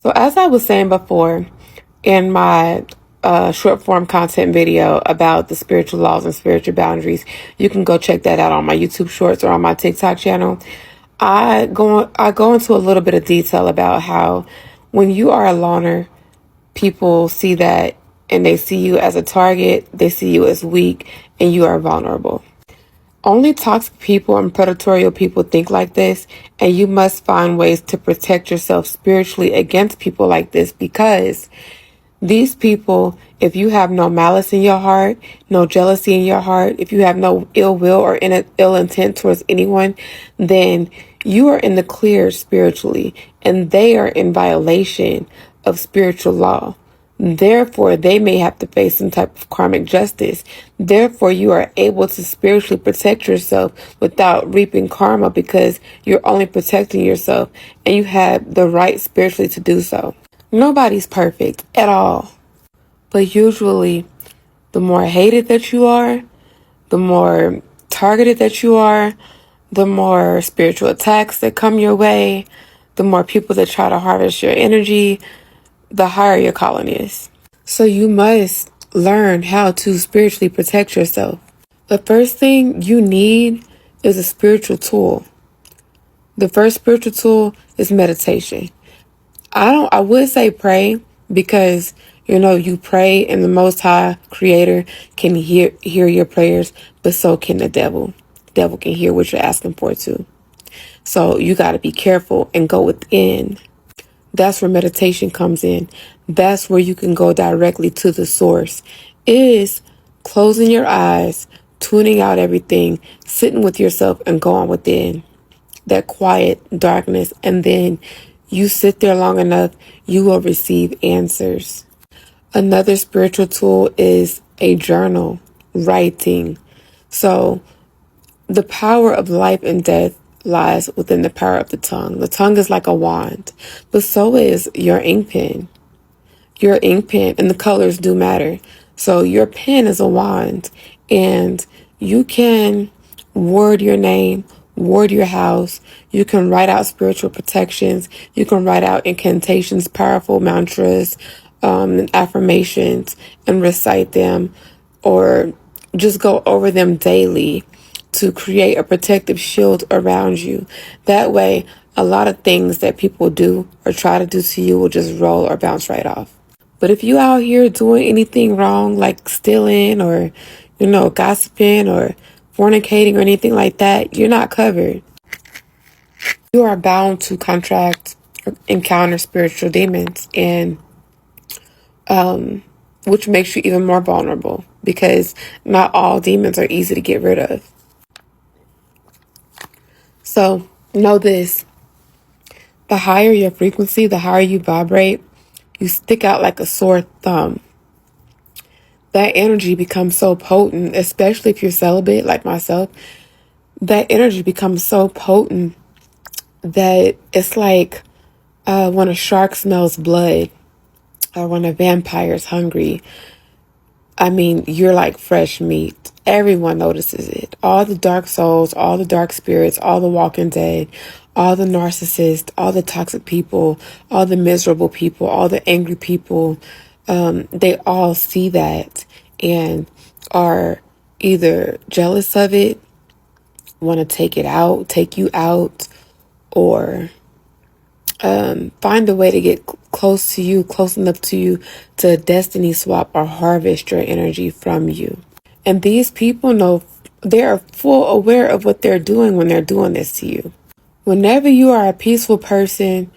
So as I was saying before in my short form content video about the spiritual laws and spiritual boundaries, you can go check that out on my YouTube shorts or on my TikTok channel. I go into a little bit of detail about how when you are a loner, people see that and they see you as a target, they see you as weak, and you are vulnerable. Only toxic people and predatory people think like this, and you must find ways to protect yourself spiritually against people like this because these people, if you have no malice in your heart, no jealousy in your heart, if you have no ill will or ill intent towards anyone, then you are in the clear spiritually, and they are in violation of spiritual law. Therefore, they may have to face some type of karmic justice. Therefore, you are able to spiritually protect yourself without reaping karma because you're only protecting yourself and you have the right spiritually to do so. Nobody's perfect at all. But usually, the more hated that you are, the more targeted that you are, the more spiritual attacks that come your way, the more people that try to harvest your energy, the higher your calling is. So you must learn how to spiritually protect yourself. The first thing you need is a spiritual tool. The first spiritual tool is meditation. I would say pray because, you pray and the Most High Creator can hear your prayers, but so can the devil. The devil can hear what you're asking for too. So you got to be careful and go within. That's where meditation comes in. That's where you can go directly to the source. Is closing your eyes, tuning out everything, sitting with yourself and going within that quiet darkness. And then you sit there long enough, you will receive answers. Another spiritual tool is a journal, writing. So the power of life and death lies within the power of the tongue. The tongue is like a wand, but so is your ink pen. Your ink pen and the colors do matter. So your pen is a wand and you can word your name, ward your house. You can write out spiritual protections. You can write out incantations, powerful mantras, and affirmations and recite them or just go over them daily to create a protective shield around you. That way, a lot of things that people do or try to do to you will just roll or bounce right off. But if you out here doing anything wrong, like stealing or, gossiping or fornicating or anything like that, you're not covered. You are bound to contract or encounter spiritual demons and which makes you even more vulnerable because not all demons are easy to get rid of. So know this, the higher your frequency, the higher you vibrate, you stick out like a sore thumb. That energy becomes so potent, especially if you're celibate like myself, that energy becomes so potent that it's like when a shark smells blood or when a vampire's hungry. I mean, you're like fresh meat. Everyone notices it. All the dark souls, all the dark spirits, all the walking dead, all the narcissists, all the toxic people, all the miserable people, all the angry people, they all see that and are either jealous of it, want to take you out, or find a way to get close to you, close enough to you to destiny swap or harvest your energy from you. And these people know, they're full aware of what they're doing when they're doing this to you. Whenever you are a peaceful person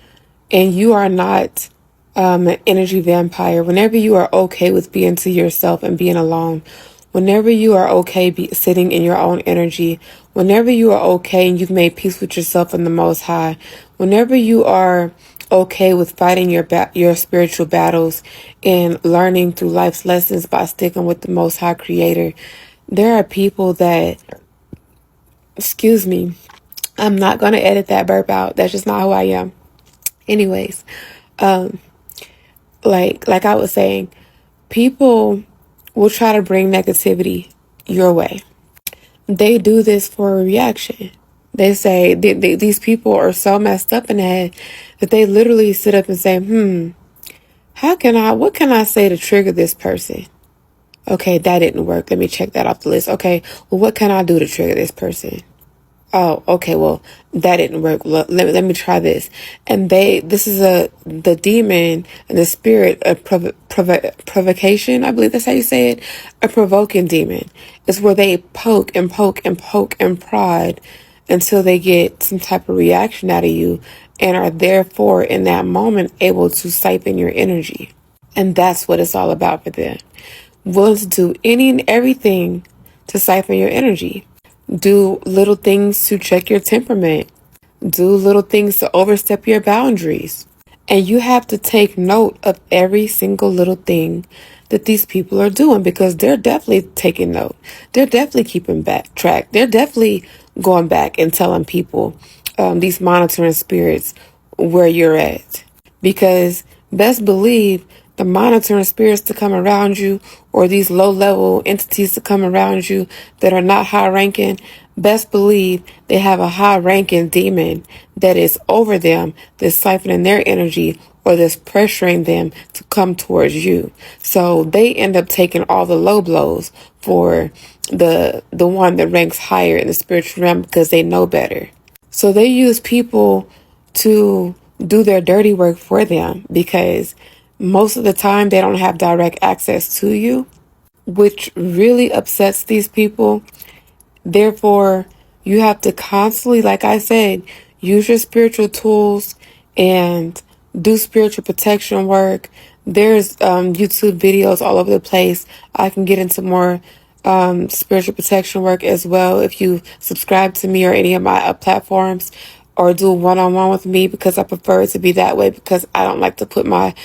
and you are not an energy vampire, whenever you are okay with being to yourself and being alone, whenever you are okay sitting in your own energy, whenever you are okay and you've made peace with yourself and the Most High, whenever you are okay with fighting your spiritual battles and learning through life's lessons by sticking with the Most High Creator, there are people that, excuse me, I'm not going to edit that burp out. That's just not who I am. Anyways, like I was saying, people will try to bring negativity your way. They do this for a reaction. They say these people are so messed up in the head that they literally sit up and say, what can I say to trigger this person? Okay, that didn't work. Let me check that off the list. Okay, well, what can I do to trigger this person? Oh, okay, well, that didn't work. Let me try this. And this is the demon and the spirit of provocation. I believe that's how you say it. A provoking demon. It's where they poke and poke and poke and prod until they get some type of reaction out of you and are therefore in that moment able to siphon your energy. And that's what it's all about for them. Willing to do any and everything to siphon your energy. Do little things to check your temperament. Do little things to overstep your boundaries. And you have to take note of every single little thing that these people are doing because they're definitely taking note. They're definitely keeping track. They're definitely going back and telling people, these monitoring spirits, where you're at. Because best believe the monitoring spirits to come around you or these low level entities to come around you that are not high ranking, best believe they have a high ranking demon that is over them, that's siphoning their energy or that's pressuring them to come towards you. So they end up taking all the low blows for the one that ranks higher in the spiritual realm because they know better. So they use people to do their dirty work for them because most of the time they don't have direct access to you, which really upsets these people. Therefore, you have to constantly, like I said, use your spiritual tools and do spiritual protection work. There's YouTube videos all over the place. I can get into more spiritual protection work as well if you subscribe to me or any of my platforms or do one-on-one with me because I prefer it to be that way because I don't like to put my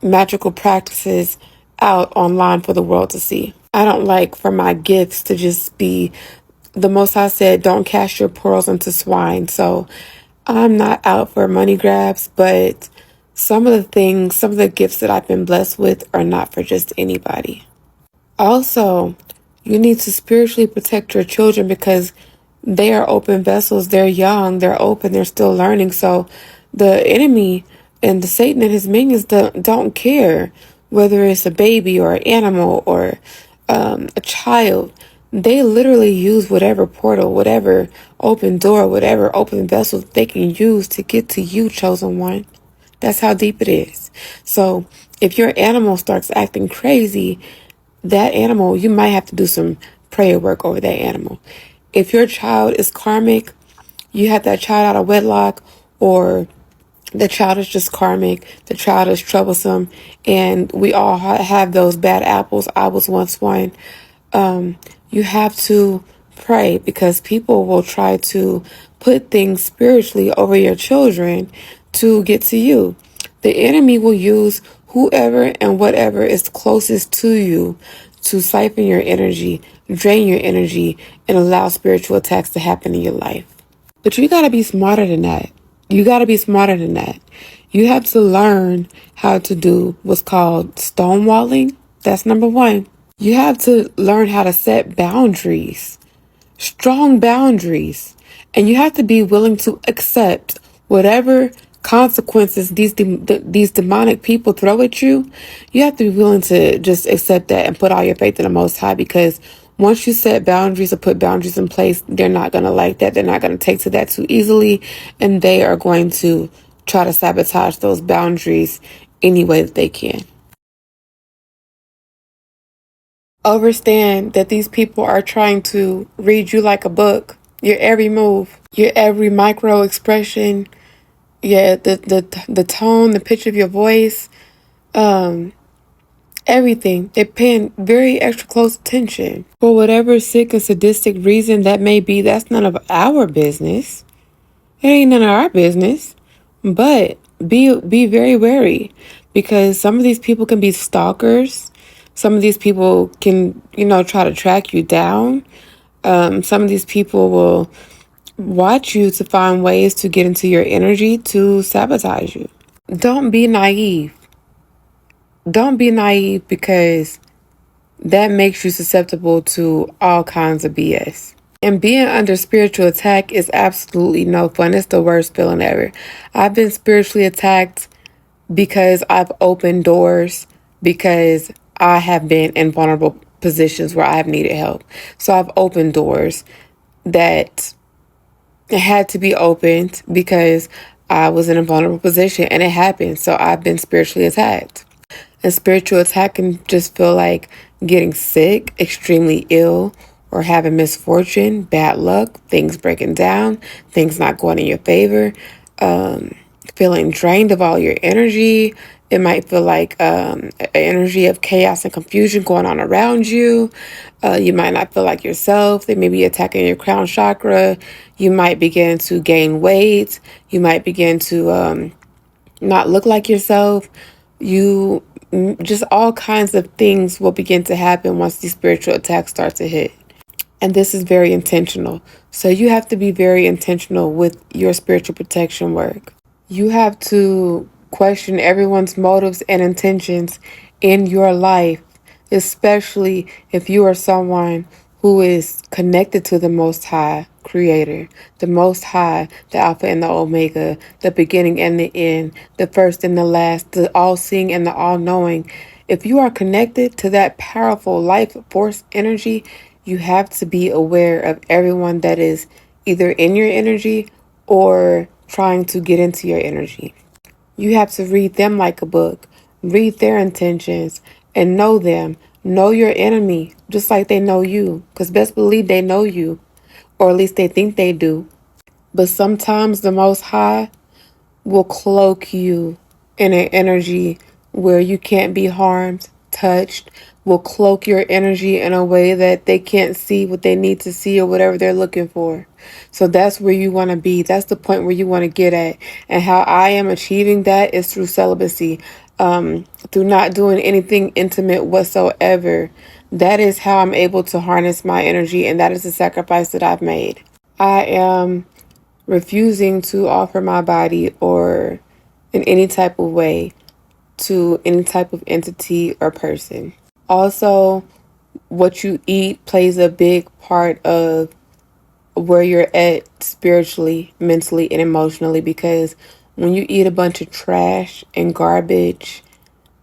magical practices out online for the world to see. I don't like for my gifts to just be the Most High said, don't cast your pearls into swine. So I'm not out for money grabs, but some of the gifts that I've been blessed with are not for just anybody. Also, you need to spiritually protect your children because they are open vessels. They're young, they're open, they're still learning. So the enemy and the Satan and his minions don't care whether it's a baby or an animal or a child. They literally use whatever portal, whatever open door, whatever open vessel they can use to get to you, chosen one. That's how deep it is. So if your animal starts acting crazy, that animal, you might have to do some prayer work over that animal. If your child is karmic, you have that child out of wedlock, or the child is just karmic, the child is troublesome, and we all have those bad apples. I was once one. You have to pray because people will try to put things spiritually over your children to get to you. The enemy will use whoever and whatever is closest to you to siphon your energy, drain your energy, and allow spiritual attacks to happen in your life. But you got to be smarter than that. You got to be smarter than that. You have to learn how to do what's called stonewalling. That's number one. You have to learn how to set boundaries, strong boundaries, and you have to be willing to accept whatever consequences these demonic people throw at you. You have to be willing to just accept that and put all your faith in the Most High because once you set boundaries or put boundaries in place, they're not going to like that. They're not going to take to that too easily, and they are going to try to sabotage those boundaries any way that they can. Understand that these people are trying to read you like a book. Your every move, your every micro expression, the tone, the pitch of your voice, everything. They're paying very extra close attention. For whatever sick and sadistic reason that may be, that's none of our business. It ain't none of our business. But be very wary because some of these people can be stalkers. Some of these people can, try to track you down. Some of these people will watch you to find ways to get into your energy to sabotage you. Don't be naive. Don't be naive because that makes you susceptible to all kinds of BS. And being under spiritual attack is absolutely no fun. It's the worst feeling ever. I've been spiritually attacked because I've opened doors, because I have been in vulnerable positions where I've needed help. So I've opened doors that had to be opened because I was in a vulnerable position and it happened. So I've been spiritually attacked. And spiritual attack can just feel like getting sick, extremely ill, or having misfortune, bad luck, things breaking down, things not going in your favor, feeling drained of all your energy. It might feel like an energy of chaos and confusion going on around you. You might not feel like yourself. They may be attacking your crown chakra. You might begin to gain weight. You might begin to not look like yourself. You just all kinds of things will begin to happen once these spiritual attacks start to hit. And this is very intentional. So you have to be very intentional with your spiritual protection work. You have to question everyone's motives and intentions in your life, especially if you are someone who is connected to the Most High Creator, the Most High, the Alpha and the Omega, the beginning and the end, the first and the last, the all-seeing and the all-knowing. If you are connected to that powerful life force energy, you have to be aware of everyone that is either in your energy or trying to get into your energy. You have to read them like a book, read their intentions, and know them. Know your enemy just like they know you, because best believe they know you, or at least they think they do. But sometimes the Most High will cloak you in an energy where you can't be harmed, touched, will cloak your energy in a way that they can't see what they need to see or whatever they're looking for. So that's where you want to be. That's the point where you want to get at. And how I am achieving that is through celibacy, through not doing anything intimate whatsoever. That is how I'm able to harness my energy, and that is the sacrifice that I've made. I am refusing to offer my body or in any type of way to any type of entity or person. Also, what you eat plays a big part of where you're at spiritually, mentally, and emotionally, because when you eat a bunch of trash and garbage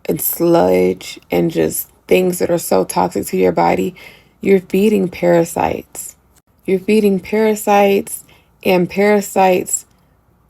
and sludge and just things that are so toxic to your body, you're feeding parasites. You're feeding parasites, and parasites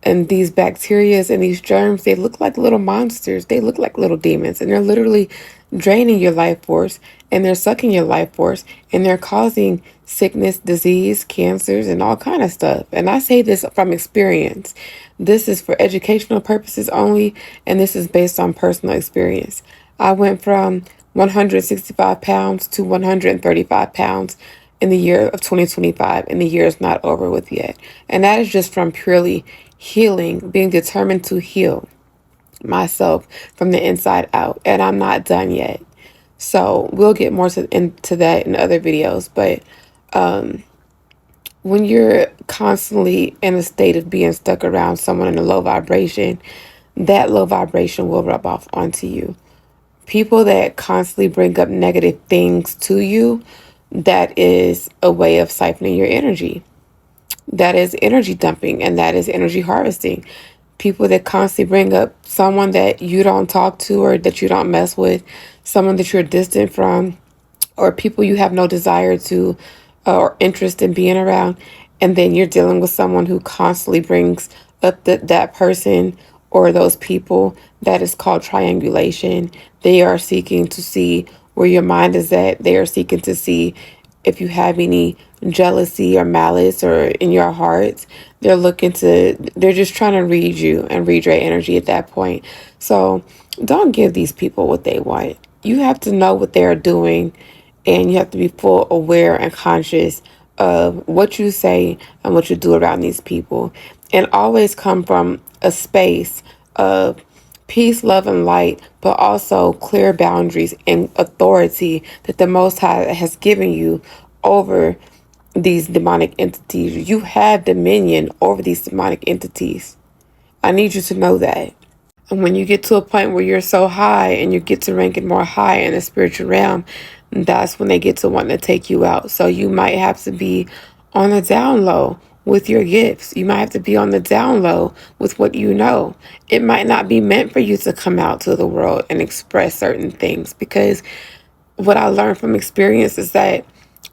and these bacterias and these germs, they look like little monsters. They look like little demons, and they're literally draining your life force, and they're sucking your life force, and they're causing sickness, disease, cancers, and all kind of stuff. And I say this from experience. This is for educational purposes only, and this is based on personal experience. I went from 165 pounds to 135 pounds in the year of 2025, and the year is not over with yet. And that is just from purely healing, being determined to heal myself from the inside out. And I'm not done yet. So we'll get more into that in other videos. But when you're constantly in a state of being stuck around someone in a low vibration, that low vibration will rub off onto you. People that constantly bring up negative things to you, that is a way of siphoning your energy. That is energy dumping, and that is energy harvesting. People that constantly bring up someone that you don't talk to or that you don't mess with, someone that you're distant from, or people you have no desire to or interest in being around, and then you're dealing with someone who constantly brings up that person or those people. That is called triangulation. They are seeking to see where your mind is at. They are seeking to see if you have any jealousy or malice or in your heart. They're just trying to read you and read your energy at that point. So don't give these people what they want. You have to know what they're doing, and you have to be full aware and conscious of what you say and what you do around these people. And always come from a space of peace, love, and light, but also clear boundaries and authority that the Most High has given you over these demonic entities. You have dominion over these demonic entities. I need you to know that. And when you get to a point where you're so high and you get to ranking more high in the spiritual realm, that's when they get to wanting to take you out. So you might have to be on the down low with your gifts. You might have to be on the down low with what you know. It might not be meant for you to come out to the world and express certain things, because what I learned from experience is that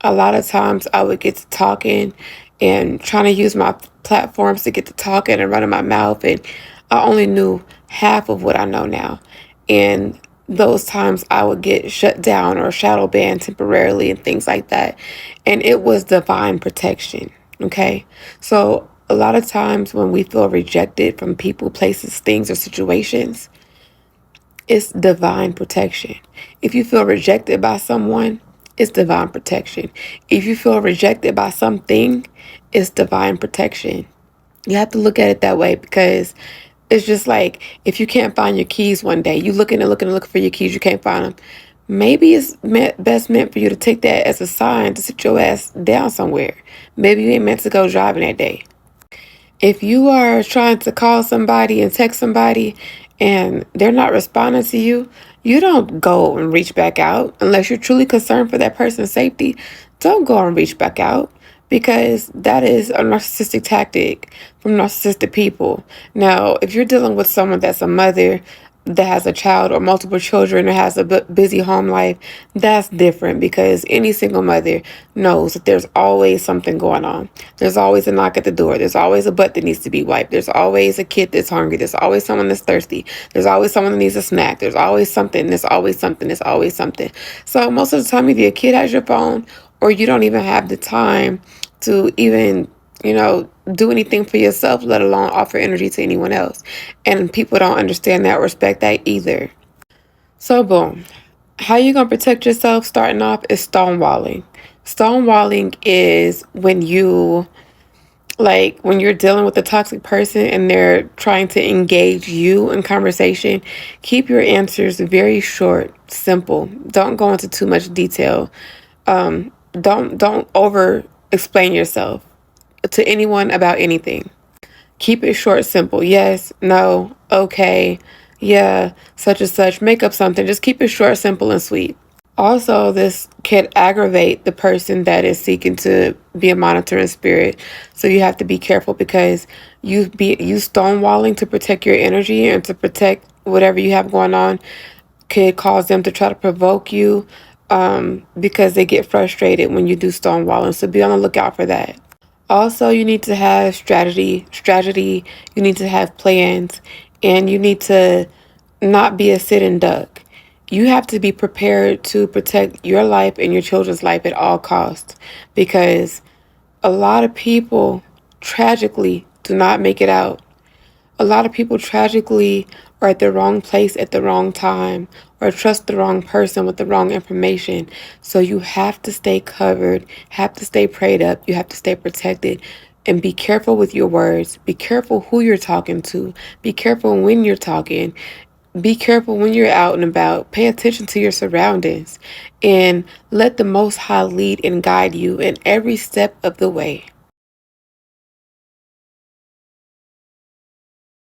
a lot of times I would get to talking and trying to use my platforms to get to talking and running my mouth, and I only knew half of what I know now. And those times I would get shut down or shadow banned temporarily and things like that. And it was divine protection. Okay. So a lot of times when we feel rejected from people, places, things, or situations, it's divine protection. If you feel rejected by someone, it's divine protection. If you feel rejected by something, it's divine protection. You have to look at it that way, because it's just like if you can't find your keys one day, you looking and looking and looking for your keys, you can't find them. Maybe it's best meant for you to take that as a sign to sit your ass down somewhere. Maybe you ain't meant to go driving that day. If you are trying to call somebody and text somebody and they're not responding to you, you don't go and reach back out unless you're truly concerned for that person's safety. Don't go and reach back out, because that is a narcissistic tactic from narcissistic people. Now, if you're dealing with someone that's a mother that has a child or multiple children or has a busy home life, that's different, because any single mother knows that there's always something going on. There's always a knock at the door. There's always a butt that needs to be wiped. There's always a kid that's hungry. There's always someone that's thirsty. There's always someone that needs a snack. There's always something. There's always something. There's always something. So most of the time, either your kid has your phone or you don't even have the time to even, do anything for yourself, let alone offer energy to anyone else. And people don't understand that or respect that either. So boom. How you gonna protect yourself starting off is stonewalling. Stonewalling is when when you're dealing with a toxic person and they're trying to engage you in conversation, keep your answers very short, simple. Don't go into too much detail. Don't over explain yourself to anyone about anything. Keep it short, simple. Yes, no, okay, yeah, such and such. Make up something. Just keep it short, simple, and sweet. Also, this can aggravate the person that is seeking to be a monitoring spirit. So you have to be careful, because you stonewalling to protect your energy and to protect whatever you have going on could cause them to try to provoke you, because they get frustrated when you do stonewalling. So be on the lookout for that. Also, you need to have strategy, you need to have plans, and you need to not be a sitting duck. You have to be prepared to protect your life and your children's life at all costs, because a lot of people tragically do not make it out. A lot of people tragically are at the wrong place at the wrong time, or trust the wrong person with the wrong information. So you have to stay covered, have to stay prayed up, you have to stay protected, and be careful with your words. Be careful who you're talking to. Be careful when you're talking. Be careful when you're out and about. Pay attention to your surroundings and let the Most High lead and guide you in every step of the way.